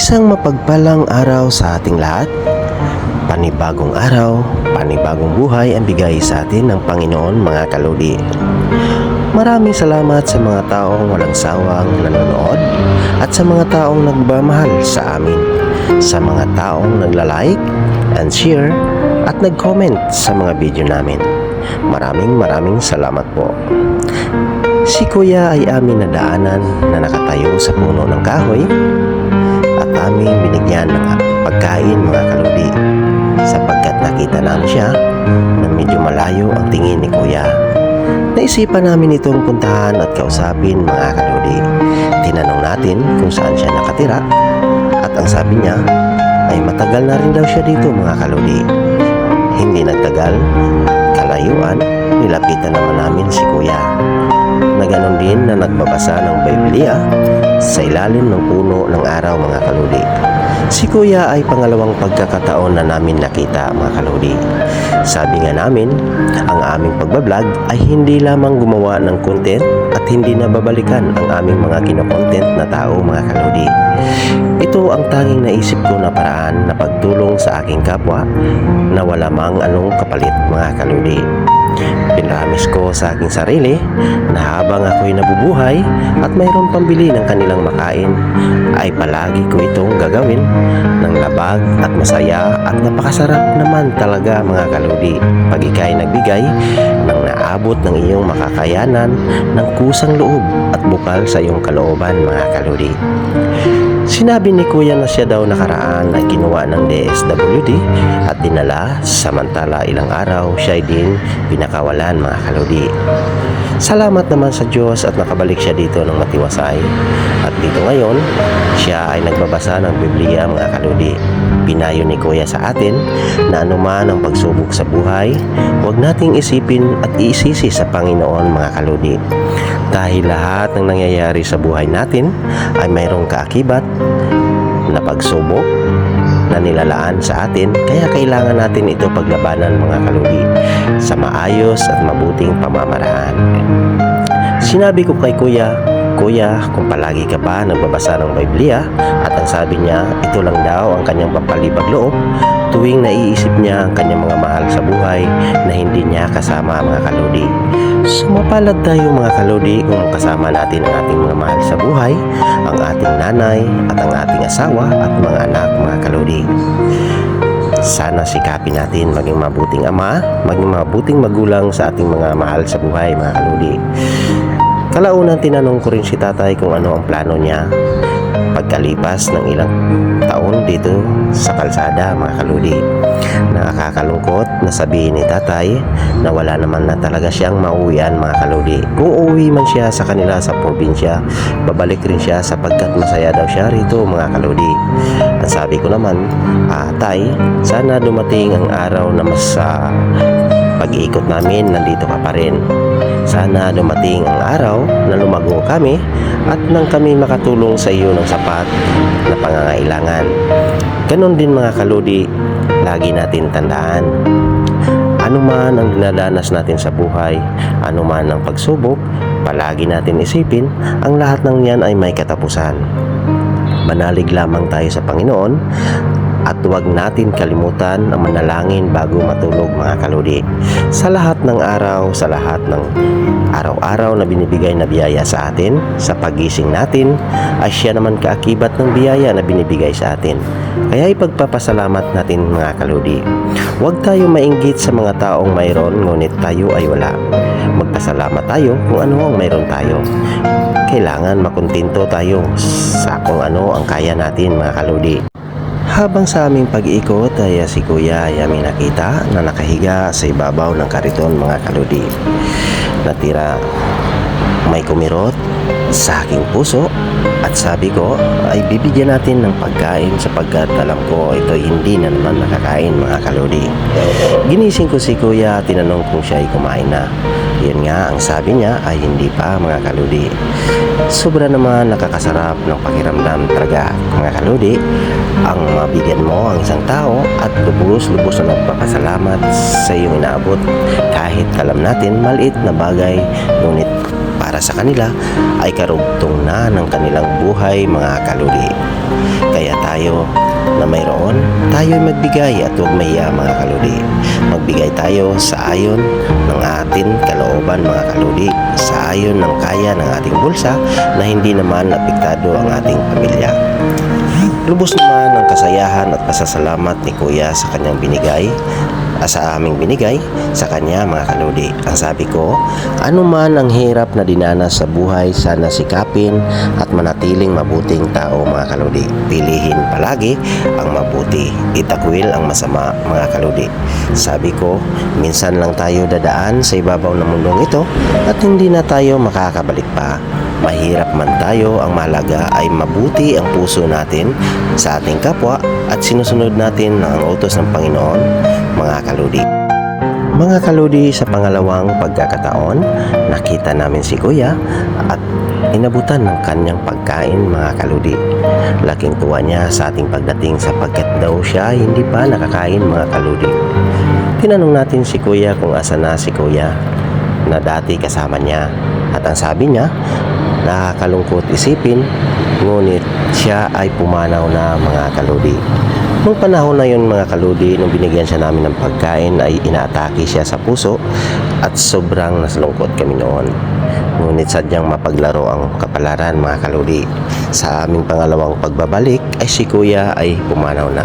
Isang mapagpalang araw sa ating lahat. Panibagong araw, panibagong buhay ang bigay sa atin ng Panginoon, mga kaludi. Maraming salamat sa mga taong walang sawang nanonood at sa mga taong nagmamahal sa amin, sa mga taong nagla-like and share at nag-comment sa mga video namin. Maraming salamat po. Si Kuya ay aming nadaanan na nakatayo sa puno ng kahoy at aming binigyan ng pagkain, mga kaludi, sapagkat nakita namin siya na medyo malayo ang tingin ni Kuya. Naisipan namin itong puntahan at kausapin, mga kaludi. Tinanong natin kung saan siya nakatira at ang sabi niya ay matagal na rin daw siya dito, mga kaludi. Hindi nagtagal, kalayuan, nilapitan naman namin si Kuya na ganon din na nagbabasa ng Biblia sa ilalim ng puno ng araw, mga kaludi. Si Kuya ay pangalawang pagkakataon na namin nakita, mga kaludi. Sabi nga namin, ang aming pagbablog ay hindi lamang gumawa ng content at hindi na babalikan ang aming mga kinokontent na tao, mga kaludi. Ito ang tanging naisip ko na paraan na pagtulong sa aking kapwa na wala mang anong kapalit, mga kaludi. Pinramis ko sa aking sarili na habang ako'y nabubuhay at mayroon pambili ng kanilang makain, ay palagi ko itong gagawin ng labag at masaya at napakasarap naman talaga, mga kaludi, pag ika'y nagbigay ng naabot ng iyong makakayanan ng kusang loob at bukal sa iyong kalooban, mga kaludi. Sinabi ni Kuya na siya daw nakaraan ay kinuha ng DSWD at dinala, samantala ilang araw siya din pinakawalan, mga kaludi. Salamat naman sa Diyos at nakabalik siya dito ng matiwasay. At dito ngayon, siya ay nagbabasa ng Biblia, mga kaludi. Pinayo ni Kuya sa atin na anuman ang pagsubok sa buhay, huwag nating isipin at iisisi sa Panginoon, mga kaludi. Dahil lahat ng nangyayari sa buhay natin ay mayroong kaakibat na pagsubok na nilalaan sa atin, kaya kailangan natin ito paglabanan, mga kaludi, sa maayos at mabuting pamamaraan. Sinabi ko kay Kuya, kung palagi ka ba nagbabasa ng Biblia, at ang sabi niya, ito lang daw ang kanyang papalibag loob tuwing naiisip niya ang kanyang mga mahal sa buhay na hindi niya kasama, mga kaludi. Sumapalad tayo, mga kaludi, kung kasama natin ang ating mga mahal sa buhay, ang ating nanay at ang ating asawa at mga anak, mga kaludi. Sana sikapin natin maging mabuting ama, maging mabuting magulang sa ating mga mahal sa buhay, mga kaludi. Kalaunan tinanong ko rin si tatay kung ano ang plano niya pagkalipas ng ilang taon dito sa kalsada, mga kaludi. Nakakalungkot na sabihin ni tatay na wala naman na talaga siyang mauwian, mga kaludi. Kung uuwi man siya sa kanila sa probinsya, babalik rin siya sapagkat masaya daw siya rito, mga kaludi. At sabi ko naman, tay, sana dumating ang araw na mas pag-iikot namin nandito ka pa rin. Sana dumating ang araw na lumago kami at nang kami makatulong sa iyo ng sapat na pangangailangan. Ganon din, mga kaludi, lagi natin tandaan, anuman ang dinadanas natin sa buhay, anuman ang pagsubok, palagi natin isipin, ang lahat ng yan ay may katapusan. Manalig lamang tayo sa Panginoon at huwag natin kalimutan ang manalangin bago matulog, mga kaludi. Sa lahat ng araw, sa lahat ng araw-araw na binibigay na biyaya sa atin, sa pagising natin, ay siya naman kaakibat ng biyaya na binibigay sa atin. Kaya ipagpapasalamat natin, mga kaludi. Huwag tayo mainggit sa mga taong mayroon, ngunit tayo ay wala. Magpasalamat tayo kung ano ang mayroon tayo. Kailangan makontento tayo sa kung ano ang kaya natin, mga kaludi. Habang sa aming pag-ikot ay si Kuya ay aming nakita na nakahiga sa ibabaw ng kariton, mga kaludi. Natira may kumirot sa aking puso at sabi ko ay bibigyan natin ng pagkain sapagkat alam ko ito hindi na naman nakakain, mga kaludi. Ginising ko si Kuya at tinanong kung siya ay kumain na. Yun nga, ang sabi niya ay hindi pa, mga kaludi. Sobra naman nakakasarap ng pakiramdam talaga, mga kaludi, ang mabigyan mo ang isang tao at lubos-lubos na nagpapasalamat sa iyong inaabot kahit alam natin maliit na bagay, ngunit para sa kanila ay karugtong na ng kanilang buhay, mga kaludi. Kaya tayo tayo'y magbigay at huwag mahiya mga kaludi. Magbigay tayo sa ayon ng ating kalooban mga kaludi, sa ayon ng kaya ng ating bulsa na hindi naman apektado ang ating pamilya. Lubos naman ang kasayahan at pasasalamat ni Kuya sa kanyang binigay, sa aming binigay sa kanya mga kaludi. Ang sabi ko, ano man ang hirap na dinanas sa buhay, sana sikapin at manatiling mabuting tao mga kaludi. Pilihin palagi ang mabuti, itakwil ang masama mga kaludi. Sabi ko, minsan lang tayo dadaan sa ibabaw ng mundong ito at hindi na tayo makakabalik pa. Mahirap man tayo, ang mahalaga ay mabuti ang puso natin sa ating kapwa at sinusunod natin ang utos ng Panginoon, mga kaludi. Mga kaludi, sa pangalawang pagkakataon, nakita namin si Kuya at inabutan ng kanyang pagkain mga kaludi. Laking tuwa niya sa ating pagdating sapagkat daw siya hindi pa nakakain mga kaludi. Tinanong natin si Kuya kung asa na si Kuya na dati kasama niya at ang sabi niya, nakakalungkot isipin, ngunit siya ay pumanaw na mga kaludi. Nung panahon na yun mga kaludi, nung binigyan siya namin ng pagkain ay inaatake siya sa puso at sobrang nasalungkot kami noon. Ngunit sadyang mapaglaro ang kapalaran mga kaludi. Sa aming pangalawang pagbabalik ay si Kuya ay pumanaw na.